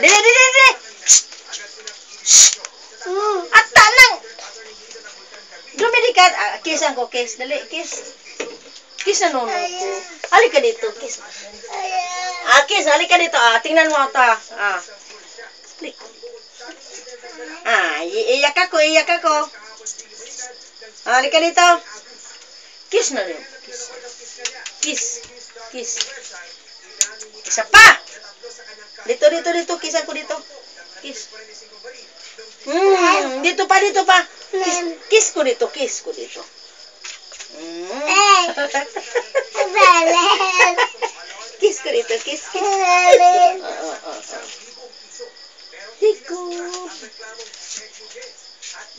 Dili. At tanang. Dumidi ka. Kisan ko, kiss. Dali, kiss. Kiss na nono ko. Halika dito, kiss. Kiss, halika dito. Tingnan mo ito. Iyak ako. Halika dito. Kiss na rin. Kiss. Isa pa. Dito. Kiss ako dito. Kiss. Dito pa. Kiss ko dito. Kiss ko dito.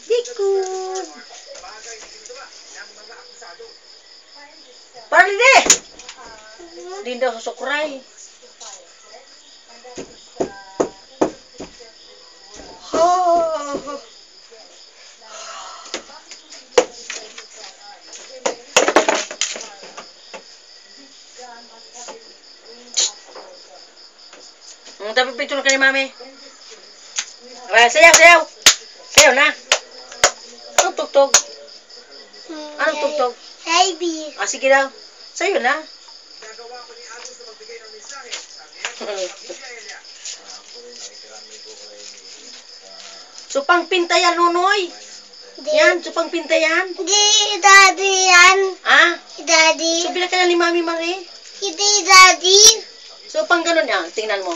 Dikut. Parli deh. Dinda sosokray. Tapi picture ka ni mami. Sayaw. Sayaw na. Anong tugtog? Anong tugtog? Baby. Sige daw. Sayo na. Supang pintayan, Nunoy. Yan, supang pintayan. Di, Daddy yan. Daddy. So, bila ka na ni Mami Marie? Hindi, Daddy. So, pang ganun yan. Tingnan mo.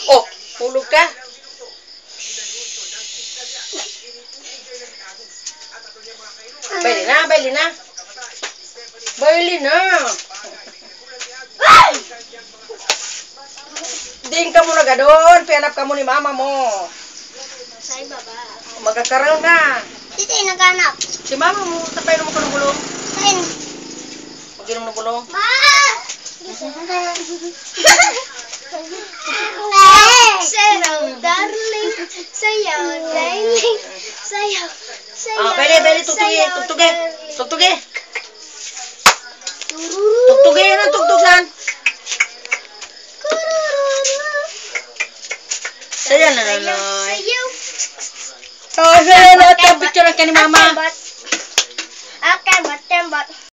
Oh, hulog ka. Baili na. Ding ka muna gadon. Pianap ka mo ni mama mo. Sa baba. Magkakaroon na. Dito naghanap. Si mama mo, tapay mo ko ng bulong. Ayun. Maginom ng bulong. Ma! Sayaw, darling. Sayaw, darling. Sayaw. Beli, tugtuge. Tugtuge yan ang tugtugan. Sayaw na nanoy. Sayaw. Sayaw na ito. Picture ka ni mama. Okay, but